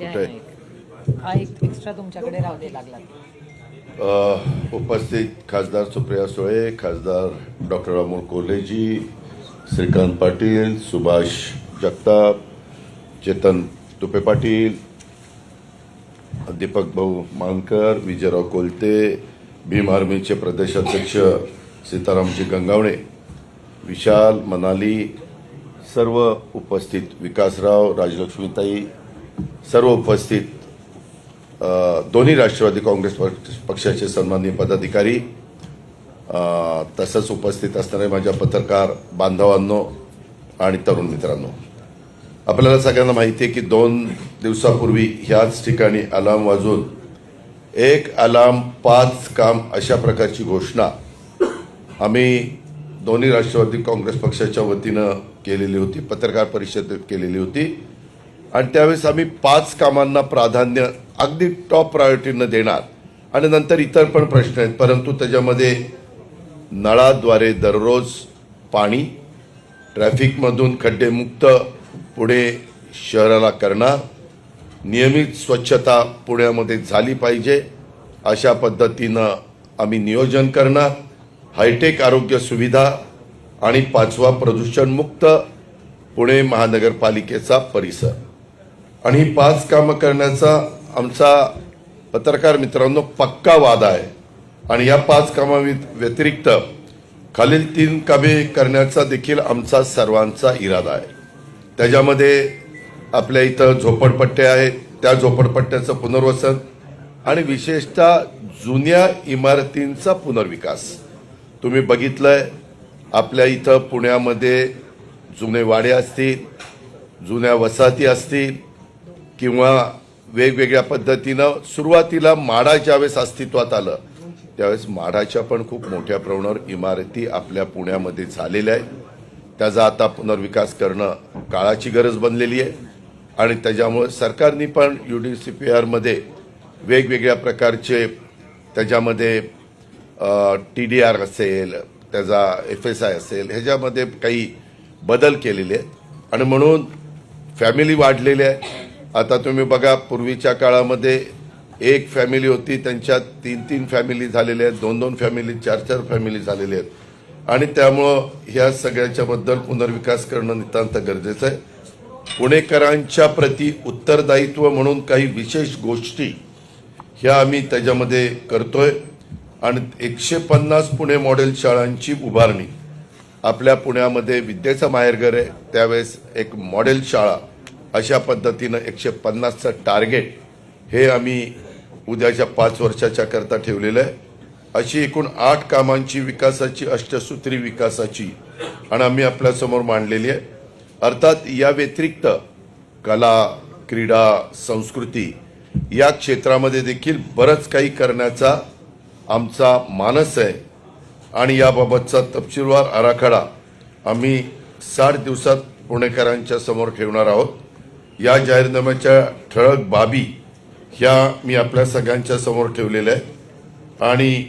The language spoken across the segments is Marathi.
हा एक एक्स्ट्रा तुमच्याकडे राहू लागला. उपस्थित खासदार सुप्रिया सुळे, खासदार डॉक्टर अमोल कोल्हेजी, श्रीकांत पाटील, सुभाष जगताप, चेतन तुपे पाटील, दीपक भाऊ मानकर, विजयराव कोलते, भीम आर्मीचे प्रदेशाध्यक्ष सीतारामजी गंगावणे, विशाल मनाली, सर्व उपस्थित, विकासराव, राजलक्ष्मीताई, सर्व उपस्थित दोन्ही राष्ट्रवादी काँग्रेस पक्षाचे सन्माननीय पदाधिकारी, तसंच उपस्थित असणारे माझ्या पत्रकार बांधवांनो आणि तरुण मित्रांनो, आपल्याला सगळ्यांना माहिती आहे की 2 दिवसापूर्वी ह्याच ठिकाणी अलार्म वाजून 1 अलार्म 5 काम अशा प्रकारची घोषणा आम्ही दोन्ही राष्ट्रवादी काँग्रेस पक्षाच्या वतीनं केलेली होती, पत्रकार परिषदेत केलेली होती. आणि त्यावेळेस आम्ही 5 कामांना प्राधान्य अगदी टॉप प्रायोरिटीनं देणार आणि नंतर इतर पण प्रश्न आहेत, परंतु त्याच्यामध्ये नळाद्वारे दररोज पाणी, ट्रॅफिकमधून खड्डेमुक्त पुणे शहराला करणार, नियमित स्वच्छता पुण्यामध्ये झाली पाहिजे अशा पद्धतीनं आम्ही नियोजन करणार, हायटेक आरोग्य सुविधा आणि 5वा प्रदूषणमुक्त पुणे महानगरपालिकेचा परिसर. आणि ही 5 कामं करण्याचा आमचा पत्रकार मित्रांनो पक्का वादा आहे. आणि या 5 कामा व्यतिरिक्त खालील 3 कामे करण्याचा देखील आमचा सर्वांचा इरादा आहे. त्याच्यामध्ये आपल्या इथं झोपडपट्ट्या आहेत, त्या झोपडपट्ट्याचं पुनर्वसन आणि विशेषतः जुन्या इमारतींचा पुनर्विकास. तुम्ही बघितलंय आपल्या इथं पुण्यामध्ये जुने वाडे असतील, जुन्या वसाहती असतील किंवा वेगवेगळ्या पद्धतीनं सुरुवातीला माडा ज्यावेळेस अस्तित्वात आलं त्यावेळेस माडाच्या पण खूप मोठ्या प्रमाणावर इमारती आपल्या पुण्यामध्ये झालेल्या आहेत. त्याचा आता पुनर्विकास करणं काळाची गरज बनलेली आहे. आणि त्याच्यामुळे सरकारने पण UDCPR वेगवेगळ्या प्रकारचे त्याच्यामध्ये TDR असेल, त्याचा FSI असेल, ह्याच्यामध्ये काही बदल केलेले आहेत आणि म्हणून फॅमिली वाढलेल्या आहे. आता तुम्ही बघा, पूर्वीच्या काळामध्ये 1 फॅमिली होती, त्यांच्यात 3-3 फॅमिली झालेल्या आहेत, 2-2 फॅमिली, 4-4 फॅमिली झालेल्या आहेत. आणि त्यामुळं ह्या सगळ्याच्याबद्दल पुनर्विकास करणं नितांत गरजेचं आहे. पुणेकरांच्या प्रति उत्तरदायित्व म्हणून काही विशेष गोष्टी ह्या आम्ही त्याच्यामध्ये करतोय. आणि 150 पुणे मॉडेल शाळांची उभारणी, आपल्या पुण्यामध्ये विद्येचं माहेरघर आहे, त्यावेळेस एक मॉडेल शाळा अशा पद्धतीनं 150चं टार्गेट हे आम्ही उद्याच्या 5 वर्षाच्या करता ठेवलेलं आहे. अशी एकूण 8 कामांची विकासाची अष्टसूत्री विकासाची आणि आम्ही आपल्यासमोर मांडलेली आहे. अर्थात या व्यतिरिक्त कला, क्रीडा, संस्कृती या क्षेत्रामध्ये देखील बरंच काही करण्याचा आमचा मानस आहे. आणि याबाबतचा तपशीलवार आराखडा आम्ही 60 दिवसात पुणेकरांच्या समोर ठेवणार आहोत. या जाहीरनाम्याच्या ठळक बाबी ह्या मी आपल्या सगळ्यांच्या समोर ठेवलेल्या आहेत आणि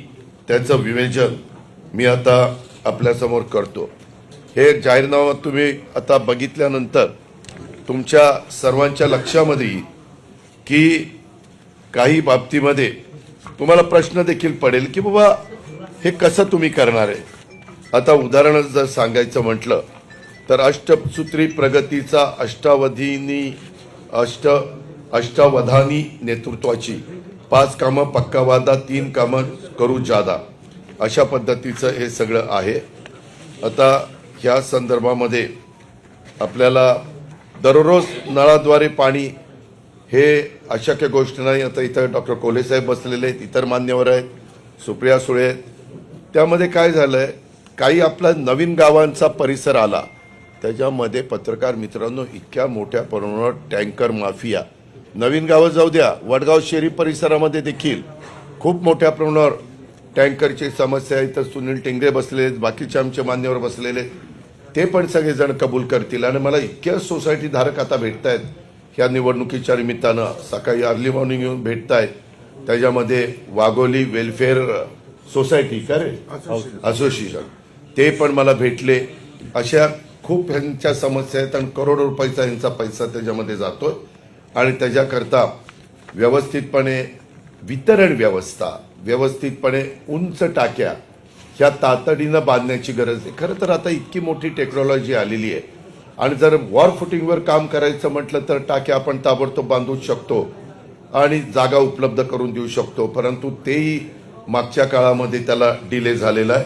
त्याचं विवेचन मी आता आपल्यासमोर करतो. हे जाहीरनामा तुम्ही आता बघितल्यानंतर तुमच्या सर्वांच्या लक्षामध्ये येईल की काही बाबतीमध्ये तुम्हाला प्रश्न देखील पडेल की बाबा हे कसं तुम्ही करणार आहे. आता उदाहरण जर सांगायचं म्हटलं तर अष्टसूत्री प्रगतीचा अष्टावधानी नेतृत्वाची 5 कामं पक्का वादा, 3 कामं करू जादा, अशा पद्धतीचं हे सगळं आहे. आता ह्या संदर्भामध्ये आपल्याला दररोज नळाद्वारे पाणी हे अशक्य गोष्ट नाही. आता इथं डॉक्टर कोल्हे साहेब बसलेले आहेत, इतर मान्यवर आहेत, सुप्रिया सुळे आहेत. त्यामध्ये काय झालंय, काही आपला नवीन गावांचा परिसर आला, त्याच्यामध्ये पत्रकार मित्रांनो इतक्या मोठ्या प्रमाणावर टँकर माफिया, नवीन गावं जाऊ द्या, वडगाव शहरी परिसरामध्ये देखील खूप मोठ्या प्रमाणावर टँकरची समस्या आहे. तर सुनील टेंगरे बसलेले आहेत, बाकीचे आमचे मान्यवर बसलेले, ते पण सगळेजण कबूल करतील. आणि मला इतक्या सोसायटी धारक आता भेटत आहेत ह्या निवडणुकीच्या निमित्तानं, सकाळी अर्ली मॉर्निंग येऊन भेटत आहेत. त्याच्यामध्ये वाघोली वेलफेअर सोसायटी असोसिएशन ते पण मला भेटले. अशा खूप ह्यांच्या समस्या आहेत आणि करोडो रुपयाचा यांचा पैसा त्याच्यामध्ये जातोय. आणि त्याच्याकरता व्यवस्थितपणे वितरण व्यवस्था, व्यवस्थितपणे उंच टाक्या ह्या तातडीनं बांधण्याची गरज आहे. खरं तर आता इतकी मोठी टेक्नॉलॉजी आलेली आहे आणि जर वॉर फुटिंगवर काम करायचं म्हटलं तर टाक्या आपण ताबडतोब बांधू शकतो आणि जागा उपलब्ध करून देऊ शकतो. परंतु तेही मागच्या काळामध्ये त्याला डिले झालेला आहे.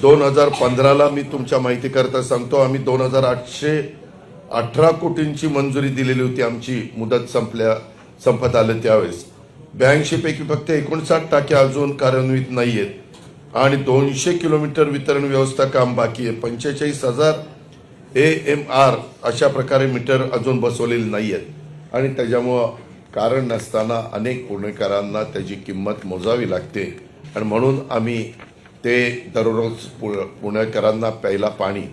2015ला मी तुमच्या माहितीकरता सांगतो, आम्ही 2818 कोटींची मंजुरी दिलेली होती. आमची मुदत संपत आलं त्यावेळेस 82 पैकी फक्त 59 टाक्या अजून कार्यान्वित नाहीयेत आणि 200 किलोमीटर वितरण व्यवस्था काम बाकी आहे. 45,000 AMR अशा प्रकारे मीटर अजून बसवलेले नाहीयेत आणि त्याच्यामुळं कारण नसताना अनेक पुणेकरांना त्याची किंमत मोजावी लागते आणि म्हणून आम्ही ते दररोज पुणेकरांना प्यायला पाणी,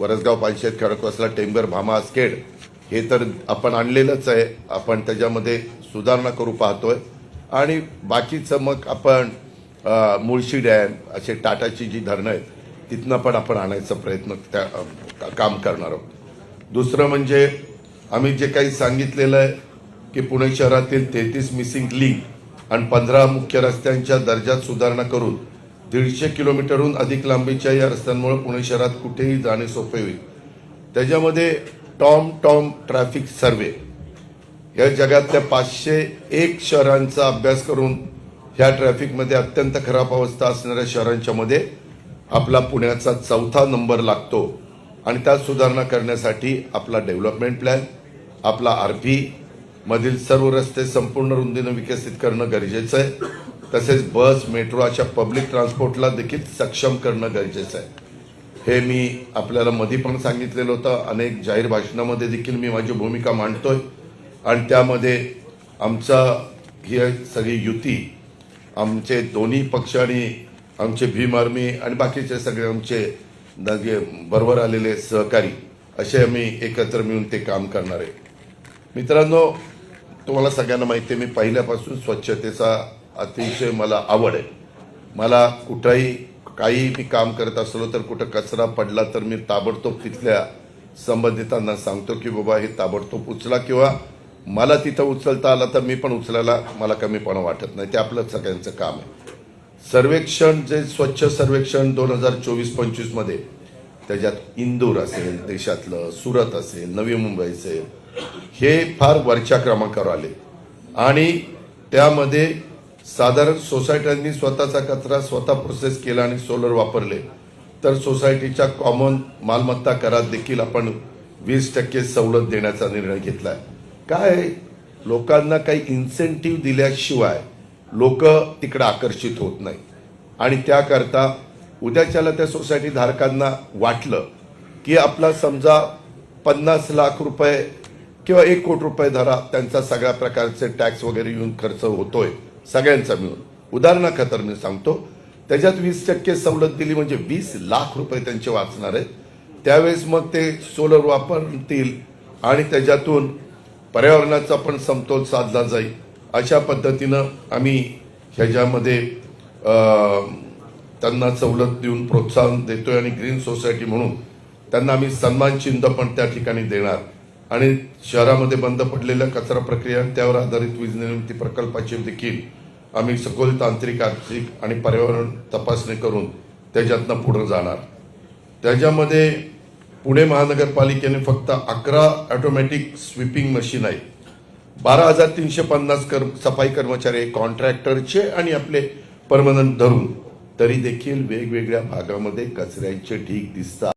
वरसगाव पानशेत, खडकवासला, टेंबर, भामा, आसखेड हे तर आपण आणलेलंच आहे. आपण त्याच्यामध्ये सुधारणा करू पाहतोय आणि बाकीचं मग आपण मुळशी डॅम असे टाटाची जी धरणं आहेत तिथनं पण आपण आणायचा प्रयत्न काम करणार आहोत. दुसरं म्हणजे आम्ही जे काही सांगितलेलं आहे की पुणे शहरातील 33 मिसिंग लिंक आणि 15 मुख्य रस्त्यांच्या दर्जात सुधारणा करून 150 किलोमीटरहून अधिक लांबीच्या या रस्त्यांमुळे पुणे शहरात कुठेही जाणे सोपे होईल. त्याच्यामध्ये टॉम ट्रॅफिक सर्व्हे या जगातल्या 501 शहरांचा अभ्यास करून ह्या ट्रॅफिकमध्ये अत्यंत खराब अवस्था असणाऱ्या शहरांच्या मध्ये आपला पुण्याचा 4था नंबर लागतो आणि त्यात सुधारणा करण्यासाठी आपला डेव्हलपमेंट प्लॅन, आपला RP मधील सर्व रस्ते संपूर्ण रुंदीनं विकसित करणं गरजेचं आहे. तसेच बस, मेट्रो अशा पब्लिक ट्रान्सपोर्टला देखील सक्षम करणं गरजेचं आहे. हे मी आपल्याला मध्ये पण सांगितलेलं होतं. अनेक जाहीर भाषणामध्ये देखील मी माझी भूमिका मांडतोय आणि त्यामध्ये आमचा ही सगळी युती, आमचे दोन्ही पक्ष आणि आमचे भीम आर्मी आणि बाकीचे सगळे आमचे बरोबर आलेले सहकारी असे आम्ही एकत्र मिळून ते काम करणार आहे. मित्रांनो, तुम्हाला सगळ्यांना माहिती आहे, मी पहिल्यापासून स्वच्छतेचा अतिशय मला आवड आहे. मला कुठंही काही मी काम करत असलो तर कुठं कचरा पडला तर मी ताबडतोब तिथल्या संबंधितांना सांगतो की बाबा हे ताबडतोब उचला, किंवा मला तिथं उचलता आला तर मी पण उचलायला मला कमीपणा वाटत नाही. ते आपलं सगळ्यांचं काम आहे. सर्वेक्षण जे स्वच्छ सर्वेक्षण 2024-25 मध्ये त्याच्यात इंदूर असेल, देशातलं सुरत असेल, नवी मुंबई असेल, हे फार वरच्या क्रमांकावर आले आणि त्यामध्ये साधारण सोसायट्यांनी स्वतःचा कचरा स्वतः प्रोसेस केला आणि सोलर वापरले तर सोसायटीच्या कॉमन मालमत्ता करात देखील आपण 20% सवलत देण्याचा निर्णय घेतलाय. काय लोकांना काही इन्सेंटिव्ह दिल्याशिवाय लोक तिकडे आकर्षित होत नाही आणि त्याकरता उद्याच्याला त्या सोसायटी धारकांना वाटलं की आपला समजा 50 लाख रुपये किंवा 1 कोटी रुपये धरा, त्यांचा सगळ्या प्रकारचे टॅक्स वगैरे येऊन खर्च होतोय सगळ्यांचा मिळून, उदाहरणाखातर मी सांगतो, त्याच्यात 20% सवलत दिली म्हणजे 20 लाख रुपये त्यांचे वाचणार आहेत. त्यावेळेस मग ते सोलर वापरतील आणि त्याच्यातून पर्यावरणाचा पण समतोल साधला जाईल. अशा पद्धतीनं आम्ही ह्याच्यामध्ये त्यांना सवलत देऊन प्रोत्साहन देतोय आणि ग्रीन सोसायटी म्हणून त्यांना आम्ही सन्मान चिन्ह पण त्या ठिकाणी देणार आणि शहरामध्ये बंद पडलेल्या कचरा प्रक्रिया त्यावर आधारित वीज निर्मिती प्रकल्पाची देखील आम्ही सखोल तांत्रिक, आर्थिक आणि पर्यावरण तपासणी करून त्याच्यातनं पुढे जाणार. त्याच्यामध्ये पुणे महानगरपालिकेने फक्त 11 ऑटोमॅटिक स्वीपिंग मशीन आहे, 12,350 सफाई कर्मचारी कॉन्ट्रॅक्टरचे आणि आपले परमनंट धरून, तरी देखील वेगवेगळ्या भागामध्ये कचऱ्यांचे ढीग दिसतात.